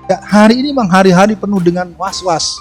Ya, hari ini memang hari-hari penuh dengan was-was.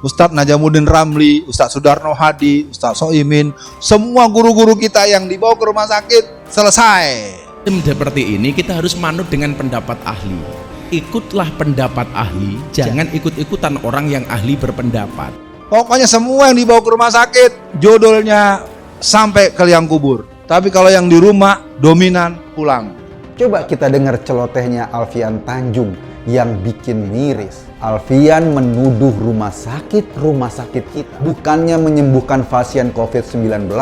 Ustadz Najamuddin Ramli, Ustadz Sudarno Hadi, Ustadz Soimin, semua guru-guru kita yang dibawa ke rumah sakit selesai. Seperti ini kita harus manut dengan pendapat ahli. Ikutlah pendapat ahli, jangan ikut-ikutan orang yang ahli berpendapat. Pokoknya semua yang dibawa ke rumah sakit jodolnya sampai ke liang kubur. Tapi kalau yang di rumah dominan pulang. Coba kita dengar celotehnya Alfian Tanjung yang bikin miris. Alfian menuduh rumah sakit kita bukannya menyembuhkan pasien COVID-19,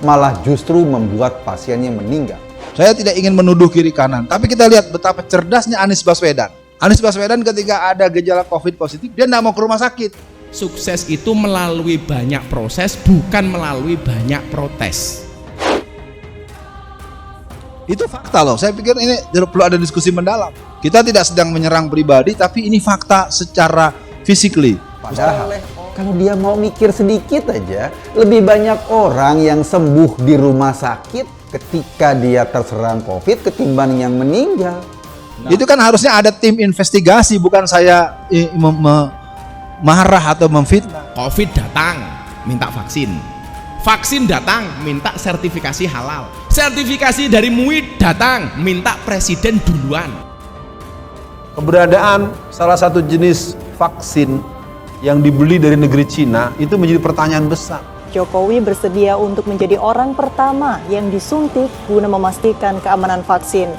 malah justru membuat pasiennya meninggal. Saya tidak ingin menuduh kiri kanan, tapi kita lihat betapa cerdasnya Anies Baswedan. Anies Baswedan ketika ada gejala COVID positif, dia tidak mau ke rumah sakit. Sukses itu melalui banyak proses, bukan melalui banyak protes. Itu fakta loh, saya pikir ini perlu ada diskusi mendalam. Kita tidak sedang menyerang pribadi, tapi ini fakta secara physically. Padahal kalau dia mau mikir sedikit aja, lebih banyak orang yang sembuh di rumah sakit ketika dia terserang COVID ketimbang yang meninggal. Itu kan harusnya ada tim investigasi, bukan saya marah atau memfitnah. COVID datang, minta vaksin. Vaksin datang, minta sertifikasi halal. Sertifikasi dari MUI datang, minta presiden duluan. Keberadaan salah satu jenis vaksin yang dibeli dari negeri Cina itu menjadi pertanyaan besar. Jokowi bersedia untuk menjadi orang pertama yang disuntik guna memastikan keamanan vaksin.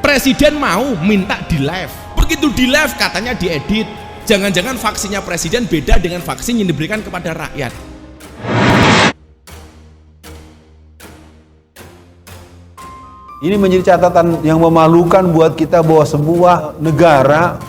Presiden mau minta di live. Begitu di live katanya diedit. Jangan-jangan vaksinnya presiden beda dengan vaksin yang diberikan kepada rakyat. Ini menjadi catatan yang memalukan buat kita bahwa sebuah negara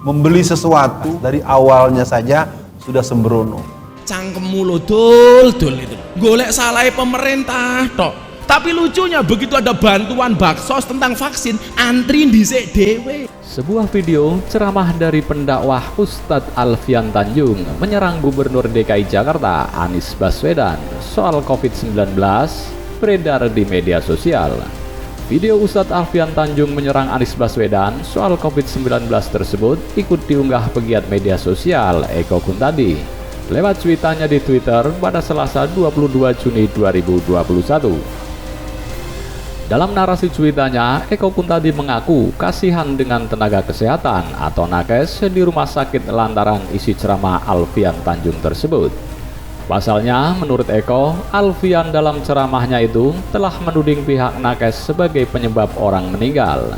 membeli sesuatu dari awalnya saja sudah sembrono. Cangkemmu lo dul itu. Golek salah pemerintah tok. Tapi lucunya begitu ada bantuan baksos tentang vaksin, antri dhisik dhewe. Sebuah video ceramah dari pendakwah Ustadz Alfian Tanjung menyerang Gubernur DKI Jakarta Anies Baswedan soal COVID-19 beredar di media sosial. Video Ustadz Alfian Tanjung menyerang Anies Baswedan soal COVID-19 tersebut ikut diunggah pegiat media sosial Eko Kuntadi lewat cuitannya di Twitter pada Selasa 22 Juni 2021. Dalam narasi cuitannya, Eko Kuntadi mengaku kasihan dengan tenaga kesehatan atau nakes di rumah sakit lantaran isi ceramah Alfian Tanjung tersebut. Pasalnya, menurut Eko, Alfian dalam ceramahnya itu telah menuding pihak nakes sebagai penyebab orang meninggal.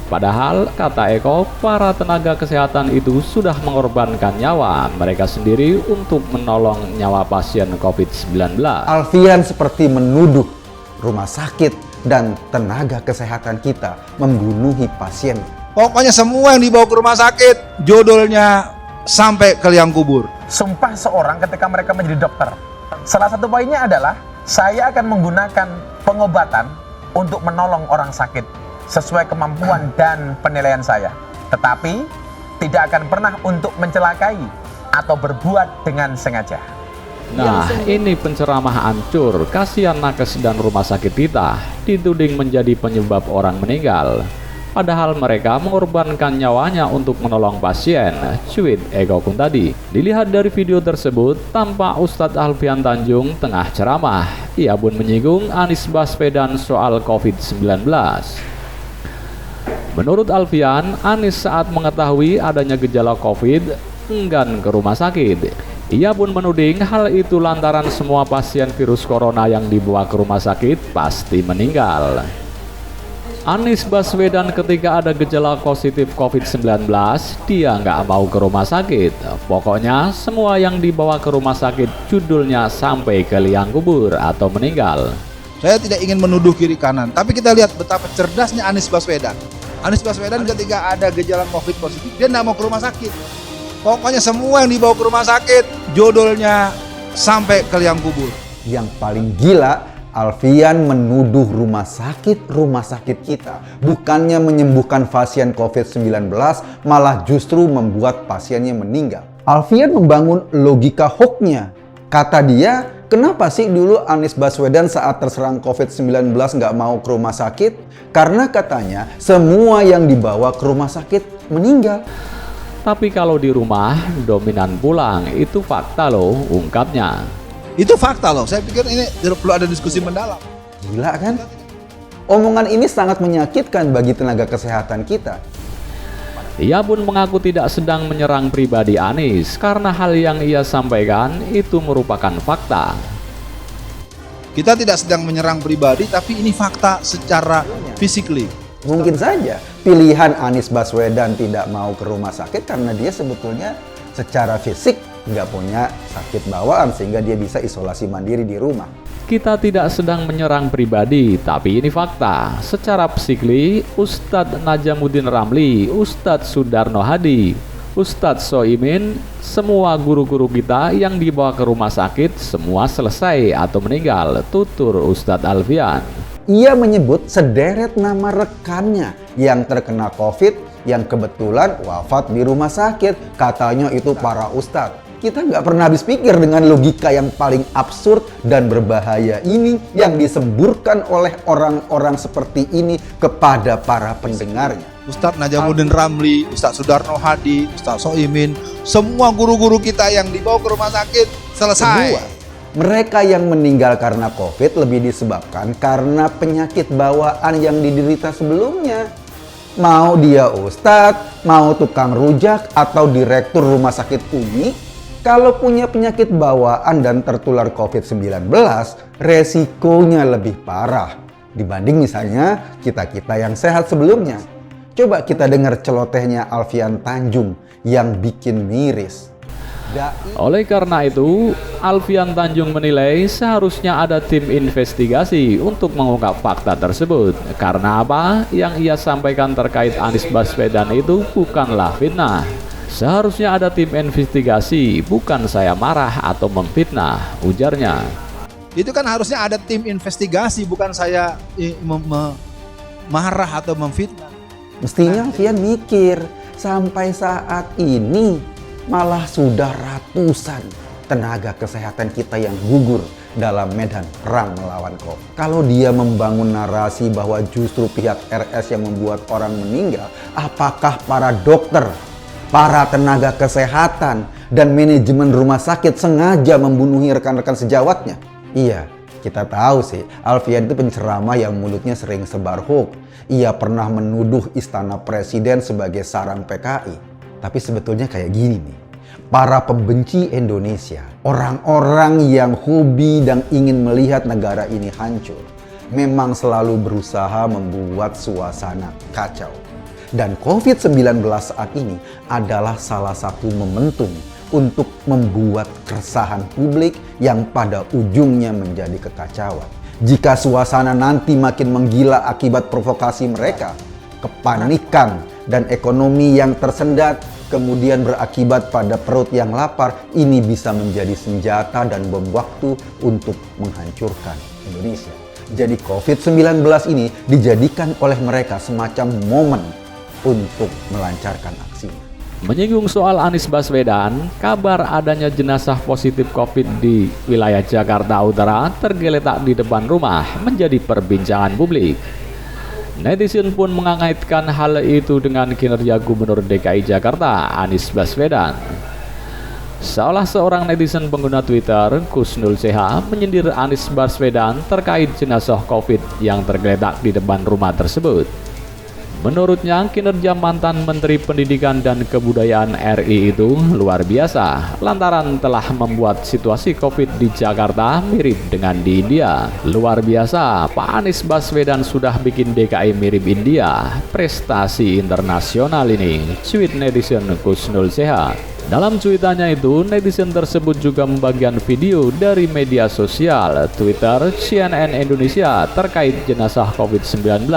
Padahal, kata Eko, para tenaga kesehatan itu sudah mengorbankan nyawa mereka sendiri untuk menolong nyawa pasien COVID-19. Alfian seperti menuduh rumah sakit dan tenaga kesehatan kita membunuhi pasien. Pokoknya semua yang dibawa ke rumah sakit jodolnya sampai ke liang kubur. Sumpah seorang ketika mereka menjadi dokter. Salah satu poinnya adalah saya akan menggunakan pengobatan untuk menolong orang sakit sesuai kemampuan dan penilaian saya. Tetapi tidak akan pernah untuk mencelakai atau berbuat dengan sengaja. Nah, ini penceramah hancur, kasihan nakes dan rumah sakit kita dituding menjadi penyebab orang meninggal. Padahal mereka mengorbankan nyawanya untuk menolong pasien, cuit Eko Kuntadi. Dilihat dari video tersebut, tampak Ustadz Alfian Tanjung tengah ceramah. Ia pun menyinggung Anies Baswedan soal COVID-19. Menurut Alfian, Anies saat mengetahui adanya gejala COVID, enggan ke rumah sakit. Ia pun menuding hal itu lantaran semua pasien virus corona yang dibawa ke rumah sakit pasti meninggal. Anies Baswedan ketika ada gejala positif COVID-19, dia nggak mau ke rumah sakit. Pokoknya semua yang dibawa ke rumah sakit judulnya sampai ke liang kubur atau meninggal. Saya tidak ingin menuduh kiri kanan, tapi kita lihat betapa cerdasnya Anies Baswedan. Anies Baswedan ketika ada gejala COVID positif, dia tidak mau ke rumah sakit. Pokoknya semua yang dibawa ke rumah sakit jodolnya sampai ke liang kubur. Yang paling gila, Alfian menuduh rumah sakit kita bukannya menyembuhkan pasien COVID-19, malah justru membuat pasiennya meninggal. Alfian membangun logika hoaxnya. Kata dia, kenapa sih dulu Anies Baswedan saat terserang COVID-19 nggak mau ke rumah sakit? Karena katanya semua yang dibawa ke rumah sakit meninggal. Tapi kalau di rumah, dominan pulang, itu fakta loh, ungkapnya. Itu fakta loh. Saya pikir ini perlu ada diskusi mendalam. Gila kan? Omongan ini sangat menyakitkan bagi tenaga kesehatan kita. Ia pun mengaku tidak sedang menyerang pribadi Anies karena hal yang ia sampaikan itu merupakan fakta. Kita tidak sedang menyerang pribadi, tapi ini fakta secara physically. Mungkin saja pilihan Anies Baswedan tidak mau ke rumah sakit karena dia sebetulnya secara fisik nggak punya sakit bawaan sehingga dia bisa isolasi mandiri di rumah. Kita tidak sedang menyerang pribadi, tapi ini fakta. Secara psikli, Ustadz Najamuddin Ramli, Ustadz Sudarno Hadi, Ustadz Soimin, semua guru-guru kita yang dibawa ke rumah sakit semua selesai atau meninggal, tutur Ustadz Alfian. Ia menyebut sederet nama rekannya yang terkena COVID yang kebetulan wafat di rumah sakit. Katanya itu para ustadz. Kita nggak pernah habis pikir dengan logika yang paling absurd dan berbahaya ini yang disemburkan oleh orang-orang seperti ini kepada para pendengarnya. Ustadz Najamuddin Ramli, Ustadz Sudarno Hadi, Ustadz Soimin, semua guru-guru kita yang dibawa ke rumah sakit selesai. Kedua, mereka yang meninggal karena COVID lebih disebabkan karena penyakit bawaan yang diderita sebelumnya. Mau dia ustadz, mau tukang rujak, atau direktur rumah sakit Umi, kalau punya penyakit bawaan dan tertular COVID-19, resikonya lebih parah dibanding misalnya kita-kita yang sehat sebelumnya. Coba kita dengar celotehnya Alfian Tanjung yang bikin miris. Oleh karena itu, Alfian Tanjung menilai seharusnya ada tim investigasi untuk mengungkap fakta tersebut. Karena apa? Yang ia sampaikan terkait Anies Baswedan itu bukanlah fitnah. Seharusnya ada tim investigasi, bukan saya marah atau memfitnah, ujarnya. Itu kan harusnya ada tim investigasi, bukan saya marah atau memfitnah. Mestinya Alfian mikir, sampai saat ini malah sudah ratusan tenaga kesehatan kita yang gugur dalam medan perang melawan COVID. Kalau dia membangun narasi bahwa justru pihak RS yang membuat orang meninggal, apakah para dokter, para tenaga kesehatan, dan manajemen rumah sakit sengaja membunuhi rekan-rekan sejawatnya? Iya, kita tahu sih, Alfian itu penceramah yang mulutnya sering sebar hoax. Ia pernah menuduh istana presiden sebagai sarang PKI. Tapi sebetulnya kayak gini nih, para pembenci Indonesia, orang-orang yang hobi dan ingin melihat negara ini hancur, memang selalu berusaha membuat suasana kacau. Dan COVID-19 saat ini adalah salah satu momentum untuk membuat keresahan publik yang pada ujungnya menjadi kekacauan. Jika suasana nanti makin menggila akibat provokasi mereka, kepanikan dan ekonomi yang tersendat, kemudian berakibat pada perut yang lapar, ini bisa menjadi senjata dan bom waktu untuk menghancurkan Indonesia. Jadi COVID-19 ini dijadikan oleh mereka semacam momen untuk melancarkan aksinya. Menyinggung soal Anies Baswedan, kabar adanya jenazah positif COVID di wilayah Jakarta Utara tergeletak di depan rumah menjadi perbincangan publik. Netizen pun mengaitkan hal itu dengan kinerja Gubernur DKI Jakarta, Anies Baswedan. Salah seorang netizen pengguna Twitter, Kusnul Seha, menyindir Anies Baswedan terkait jenazah COVID yang tergeletak di depan rumah tersebut. Menurutnya, kinerja mantan Menteri Pendidikan dan Kebudayaan RI itu luar biasa lantaran telah membuat situasi COVID di Jakarta mirip dengan di India. Luar biasa, Pak Anies Baswedan sudah bikin DKI mirip India. Prestasi internasional ini, tweet netizen Kusnul Seha. Dalam cuitannya itu, netizen tersebut juga membagikan video dari media sosial Twitter CNN Indonesia terkait jenazah COVID-19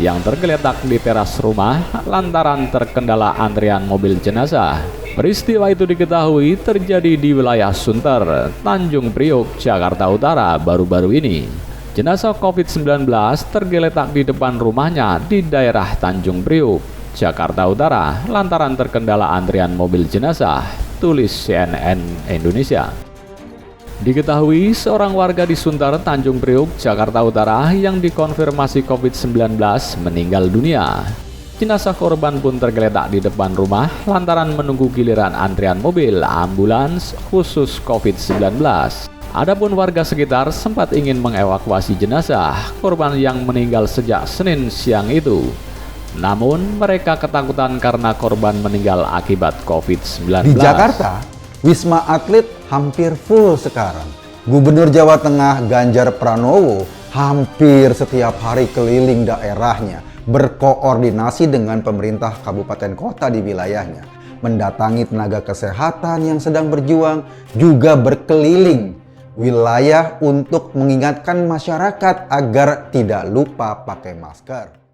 yang tergeletak di teras rumah lantaran terkendala antrian mobil jenazah. Peristiwa itu diketahui terjadi di wilayah Sunter, Tanjung Priok, Jakarta Utara baru-baru ini. Jenazah COVID-19 tergeletak di depan rumahnya di daerah Tanjung Priok, Jakarta Utara lantaran terkendala antrian mobil jenazah, tulis CNN Indonesia. Diketahui seorang warga di Sunter, Tanjung Priok, Jakarta Utara yang dikonfirmasi COVID-19 meninggal dunia. Jenazah korban pun tergeletak di depan rumah lantaran menunggu giliran antrian mobil ambulans khusus COVID-19. Adapun warga sekitar sempat ingin mengevakuasi jenazah korban yang meninggal sejak Senin siang itu. Namun mereka ketakutan karena korban meninggal akibat COVID-19. Di Jakarta, Wisma Atlet hampir full sekarang. Gubernur Jawa Tengah Ganjar Pranowo hampir setiap hari keliling daerahnya, berkoordinasi dengan pemerintah kabupaten kota di wilayahnya, mendatangi tenaga kesehatan yang sedang berjuang, juga berkeliling wilayah untuk mengingatkan masyarakat agar tidak lupa pakai masker.